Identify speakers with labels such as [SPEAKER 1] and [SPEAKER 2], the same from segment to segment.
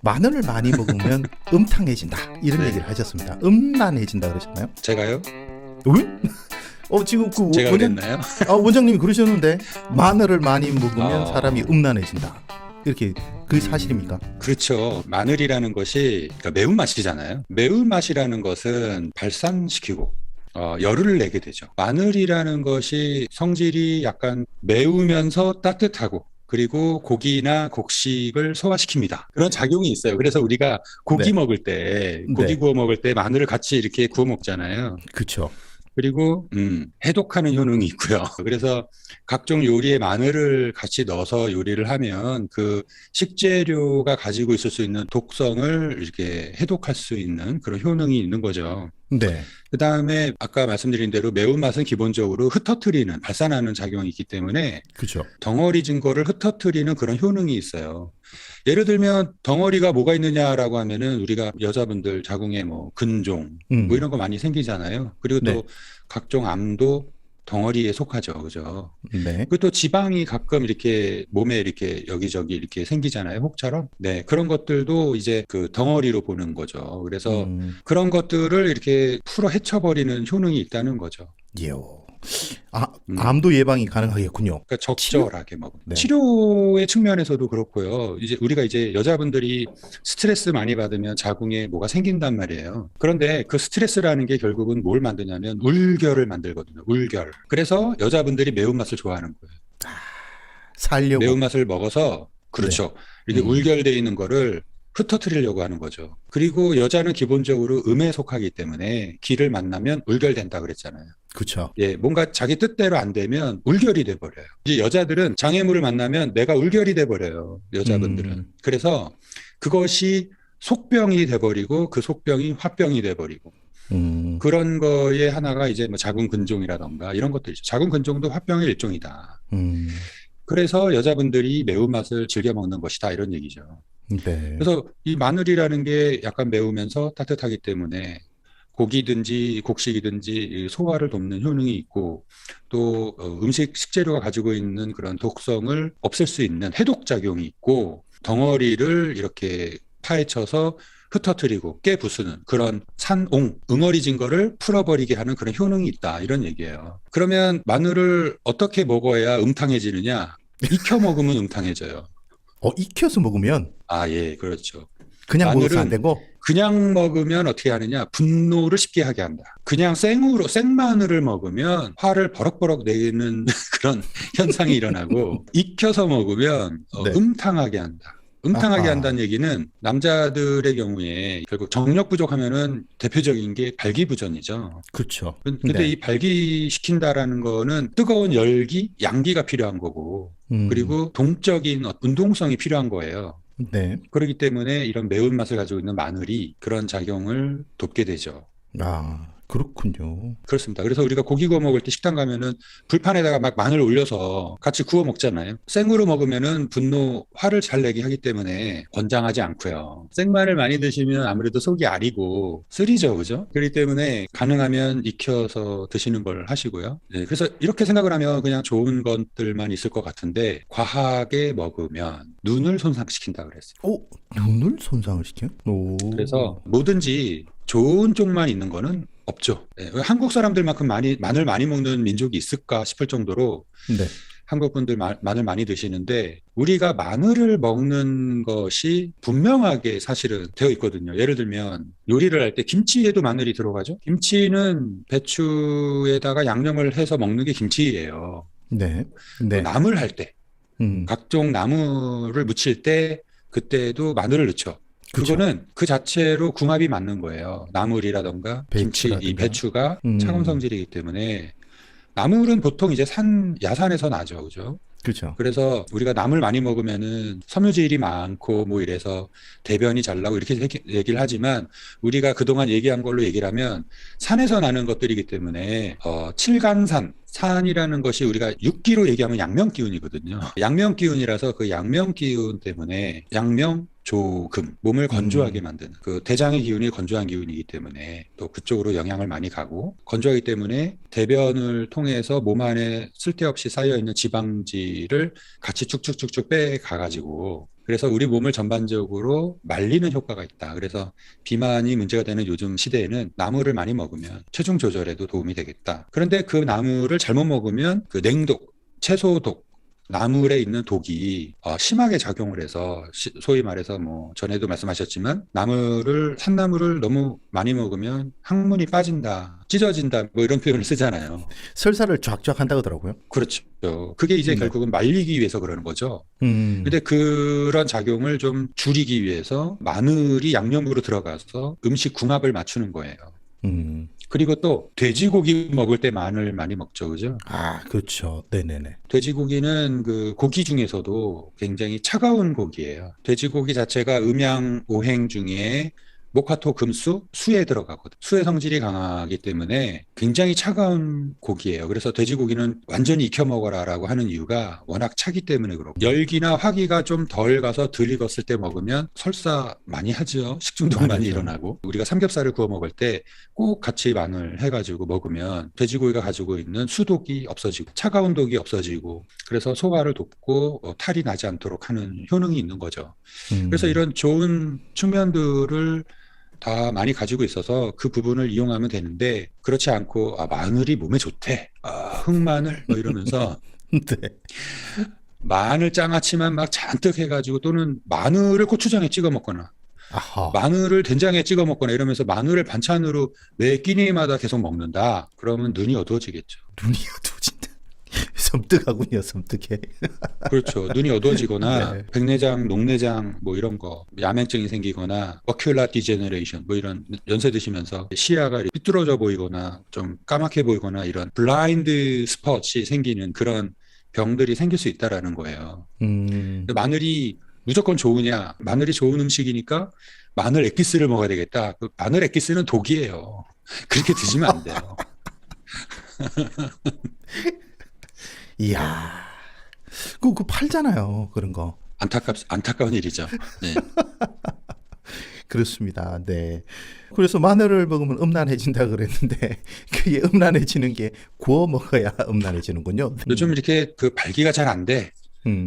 [SPEAKER 1] 마늘을 많이 먹으면 음탕해진다 이런
[SPEAKER 2] 네.
[SPEAKER 1] 얘기를 하셨습니다. 음란해진다 그러셨나요?
[SPEAKER 2] 제가요?
[SPEAKER 1] 왜? 지금 그
[SPEAKER 2] 제가 그랬나요?
[SPEAKER 1] 원장님이 그러셨는데 마늘을 많이 먹으면
[SPEAKER 2] 아.
[SPEAKER 1] 사람이 음란해진다. 이렇게 그 사실입니까?
[SPEAKER 2] 그렇죠. 마늘이라는 것이 그러니까 매운맛이잖아요. 매운맛이라는 것은 발산시키고 열을 내게 되죠. 마늘이라는 것이 성질이 약간 매우면서 따뜻하고 그리고 고기나 곡식을 소화시킵니다. 그런 작용이 있어요. 그래서 우리가 고기
[SPEAKER 1] 네.
[SPEAKER 2] 먹을 때, 고기
[SPEAKER 1] 네.
[SPEAKER 2] 구워 먹을 때 마늘을 같이 이렇게 구워 먹잖아요.
[SPEAKER 1] 그렇죠.
[SPEAKER 2] 그리고 해독하는 효능이 있고요. 그래서 각종 요리에 마늘을 같이 넣어서 요리를 하면 그 식재료가 가지고 있을 수 있는 독성을 이렇게 해독할 수 있는 그런 효능이 있는 거죠.
[SPEAKER 1] 네.
[SPEAKER 2] 그 다음에 아까 말씀드린 대로 매운맛은 기본적으로 흩어뜨리는, 발산하는 작용이 있기 때문에
[SPEAKER 1] 그렇죠.
[SPEAKER 2] 덩어리진 거를 흩어뜨리는 그런 효능이 있어요. 예를 들면 덩어리가 뭐가 있느냐라고 하면은 우리가 여자분들 자궁에 뭐 근종 뭐 이런 거 많이 생기잖아요. 그리고
[SPEAKER 1] 네.
[SPEAKER 2] 또 각종 암도 덩어리에 속하죠. 그죠?
[SPEAKER 1] 네.
[SPEAKER 2] 그리고 또 지방이 가끔 이렇게 몸에 이렇게 여기저기 이렇게 생기잖아요. 혹처럼. 네. 그런 것들도 이제 그 덩어리로 보는 거죠. 그래서 그런 것들을 이렇게 풀어 헤쳐버리는 효능이 있다는 거죠.
[SPEAKER 1] 예요.
[SPEAKER 2] 음.
[SPEAKER 1] 암도 예방이 가능하겠군요.
[SPEAKER 2] 그러니까 적절하게 먹은.
[SPEAKER 1] 네.
[SPEAKER 2] 치료의 측면에서도 그렇고요. 이제 우리가 이제 여자분들이 스트레스 많이 받으면 자궁에 뭐가 생긴단 말이에요. 그런데 그 스트레스라는 게 결국은 뭘 만드냐면 울결을 만들거든요. 울결. 그래서 여자분들이 매운맛을 좋아하는 거예요.
[SPEAKER 1] 살려고.
[SPEAKER 2] 매운맛을 먹어서 그렇죠. 이렇게 울결돼 있는 거를 흩어뜨리려고 하는 거죠. 그리고 여자는 기본적으로 음에 속하기 때문에 기를 만나면 울결된다 그랬잖아요.
[SPEAKER 1] 그렇죠.
[SPEAKER 2] 예, 뭔가 자기 뜻대로 안 되면 울결이 돼 버려요. 이제 여자들은 장애물을 만나면 내가 울결이 돼 버려요. 여자분들은. 그래서 그것이 속병이 돼 버리고 그 속병이 화병이 돼 버리고 그런 거에 하나가 이제 뭐 자궁 근종이라던가 이런 것들이죠. 자궁 근종도 화병의 일종이다. 그래서 여자분들이 매운맛을 즐겨 먹는 것이다 이런 얘기죠.
[SPEAKER 1] 네.
[SPEAKER 2] 그래서 이 마늘이라는 게 약간 매우면서 따뜻하기 때문에 고기든지 곡식이든지 소화를 돕는 효능이 있고 또 음식 식재료가 가지고 있는 그런 독성을 없앨 수 있는 해독 작용이 있고 덩어리를 이렇게 파헤쳐서 흩어뜨리고 깨부수는 그런 산옹, 응어리진 거를 풀어버리게 하는 그런 효능이 있다 이런 얘기예요. 그러면 마늘을 어떻게 먹어야 음탕해지느냐? 익혀 먹으면 음탕해져요.
[SPEAKER 1] 익혀서 먹으면
[SPEAKER 2] 아, 예, 그렇죠.
[SPEAKER 1] 그냥 먹어서 안
[SPEAKER 2] 마늘은
[SPEAKER 1] 되고.
[SPEAKER 2] 그냥 먹으면 어떻게 하느냐? 분노를 쉽게 하게 한다. 그냥 생마늘을 먹으면 화를 버럭버럭 내는 그런 현상이 일어나고 익혀서 먹으면
[SPEAKER 1] 네.
[SPEAKER 2] 음탕하게 한다. 음탕하게
[SPEAKER 1] 아하.
[SPEAKER 2] 한다는 얘기는 남자들의 경우에 결국 정력 부족하면은 대표적인 게 발기부전이죠.
[SPEAKER 1] 그렇죠.
[SPEAKER 2] 근데
[SPEAKER 1] 네.
[SPEAKER 2] 이 발기시킨다라는 거는 뜨거운 열기, 양기가 필요한 거고 그리고 동적인 운동성이 필요한 거예요.
[SPEAKER 1] 네.
[SPEAKER 2] 그렇기 때문에 이런 매운맛을 가지고 있는 마늘이 그런 작용을 돕게 되죠.
[SPEAKER 1] 그렇군요.
[SPEAKER 2] 그렇습니다. 그래서 우리가 고기 구워 먹을 때 식당 가면은 불판에다가 막 마늘 올려서 같이 구워 먹잖아요. 생으로 먹으면은 분노, 화를 잘 내게 하기 때문에 권장하지 않고요. 생마늘 많이 드시면 아무래도 속이 아리고 쓰리죠, 그죠? 그렇기 때문에 가능하면 익혀서 드시는 걸 하시고요. 네, 그래서 이렇게 생각을 하면 그냥 좋은 것들만 있을 것 같은데 과하게 먹으면 눈을 손상시킨다 그랬어요.
[SPEAKER 1] 눈을 손상을 시켜요?
[SPEAKER 2] 그래서 뭐든지 좋은 쪽만 있는 거는 없죠. 네, 한국 사람들만큼 마늘 많이 먹는 민족이 있을까 싶을 정도로
[SPEAKER 1] 네.
[SPEAKER 2] 한국 분들 마늘 많이 드시는데 우리가 마늘을 먹는 것이 분명하게 사실은 되어 있거든요. 예를 들면 요리를 할 때 김치에도 마늘이 들어가죠. 김치는 배추에다가 양념을 해서 먹는 게 김치예요.
[SPEAKER 1] 네.
[SPEAKER 2] 또
[SPEAKER 1] 네.
[SPEAKER 2] 나물 할 때
[SPEAKER 1] 음.
[SPEAKER 2] 각종 나물을 무칠 때 그때도 마늘을 넣죠.
[SPEAKER 1] 그쵸.
[SPEAKER 2] 그거는 그 자체로 궁합이 맞는 거예요. 나물이라던가 김치, 이
[SPEAKER 1] 배추라든가.
[SPEAKER 2] 배추가 차가운 성질이기 때문에 나물은 보통 이제 야산에서 나죠. 그죠?
[SPEAKER 1] 그렇죠.
[SPEAKER 2] 그래서 우리가 나물 많이 먹으면은 섬유질이 많고 뭐 이래서 대변이 잘 나고 이렇게 얘기를 하지만 우리가 그동안 얘기한 걸로 얘기를 하면 산에서 나는 것들이기 때문에 칠간산 산이라는 것이 우리가 육기로 얘기하면 양면기운이거든요. 양면기운이라서 그 양면기운 때문에 양면 조금 몸을 건조하게 만드는 그 대장의 기운이 건조한 기운이기 때문에 또 그쪽으로 영향을 많이 가고 건조하기 때문에 대변을 통해서 몸 안에 쓸데없이 쌓여 있는 지방지를 같이 쭉쭉쭉쭉 빼가 가지고 그래서 우리 몸을 전반적으로 말리는 효과가 있다. 그래서 비만이 문제가 되는 요즘 시대에는 나물을 많이 먹으면 체중 조절에도 도움이 되겠다. 그런데 그 나물을 잘못 먹으면 그 냉독, 채소독, 나물에 있는 독이 심하게 작용을 해서 소위 말해서 뭐 전에도 말씀하셨지만 산나물을 너무 많이 먹으면 항문이 빠진다, 찢어진다 뭐 이런 표현을 쓰잖아요.
[SPEAKER 1] 설사를 쫙쫙 한다 그러더라고요.
[SPEAKER 2] 그렇죠. 그게 이제
[SPEAKER 1] 네.
[SPEAKER 2] 결국은 말리기 위해서 그러는 거죠. 근데 그런 작용을 좀 줄이기 위해서 마늘이 양념으로 들어가서 음식 궁합을 맞추는 거예요. 그리고 또 돼지고기 먹을 때 마늘 많이 먹죠, 그죠?
[SPEAKER 1] 아, 그렇죠. 네네네.
[SPEAKER 2] 돼지고기는 그 고기 중에서도 굉장히 차가운 고기예요. 돼지고기 자체가 음양오행 중에 목화토 금수 수에 들어가거든. 수의 성질이 강하기 때문에 굉장히 차가운 고기예요. 그래서 돼지고기는 완전히 익혀 먹어라라고 하는 이유가 워낙 차기 때문에 그렇고, 열기나 화기가 좀 덜 가서 덜 익었을 때 먹으면 설사 많이 하죠. 식중독 많이
[SPEAKER 1] 하죠.
[SPEAKER 2] 일어나고. 우리가 삼겹살을 구워 먹을 때 꼭 같이 마늘 해가지고 먹으면 돼지고기가 가지고 있는 수독이 없어지고 차가운 독이 없어지고, 그래서 소화를 돕고 탈이 나지 않도록 하는 효능이 있는 거죠. 그래서 이런 좋은 측면들을 다 많이 가지고 있어서 그 부분을 이용하면 되는데, 그렇지 않고 마늘이 몸에 좋대, 흑마늘 뭐 이러면서
[SPEAKER 1] 네.
[SPEAKER 2] 마늘 장아찌만 막 잔뜩 해가지고, 또는 마늘을 고추장에 찍어 먹거나
[SPEAKER 1] 아하.
[SPEAKER 2] 마늘을 된장에 찍어 먹거나 이러면서 마늘을 반찬으로 매 끼니마다 계속 먹는다. 그러면 눈이 어두워지겠죠.
[SPEAKER 1] 눈이 어두워진다. 섬뜩하군요, 섬뜩해.
[SPEAKER 2] 그렇죠. 눈이 어두워지거나
[SPEAKER 1] 네.
[SPEAKER 2] 백내장, 녹내장 뭐 이런 거, 야맹증이 생기거나 머큘라 디제너레이션 뭐 이런 연세 드시면서 시야가 삐뚤어져 보이거나 좀 까맣게 보이거나 이런 블라인드 스폿이 생기는 그런 병들이 생길 수 있다라는 거예요. 근데 마늘이 무조건 좋으냐? 마늘이 좋은 음식이니까 마늘 액기스를 먹어야 되겠다. 그 마늘 액기스는 독이에요. 그렇게 드시면 안 돼요.
[SPEAKER 1] 이야. 그거 팔잖아요, 그런 거.
[SPEAKER 2] 안타까운 일이죠. 네.
[SPEAKER 1] 그렇습니다. 네. 그래서 마늘을 먹으면 음란해진다 그랬는데 그게 음란해지는 게 구워 먹어야 음란해지는군요.
[SPEAKER 2] 요즘 이렇게 그 발기가 잘 안 돼.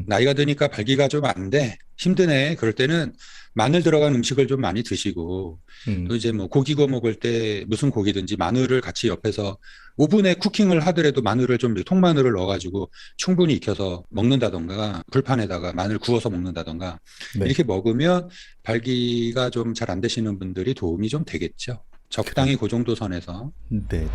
[SPEAKER 2] 나이가 드니까 발기가 좀 안 돼. 힘드네. 그럴 때는 마늘 들어간 음식을 좀 많이 드시고, 또 이제 뭐 고기 구워 먹을 때 무슨 고기든지 마늘을 같이 옆에서 오븐에 쿠킹을 하더라도 마늘을 좀 통마늘을 넣어가지고 충분히 익혀서 먹는다던가, 불판에다가 마늘 구워서 먹는다던가,
[SPEAKER 1] 네.
[SPEAKER 2] 이렇게 먹으면 발기가 좀 잘 안 되시는 분들이 도움이 좀 되겠죠. 적당히 그 정도 선에서.
[SPEAKER 1] 네.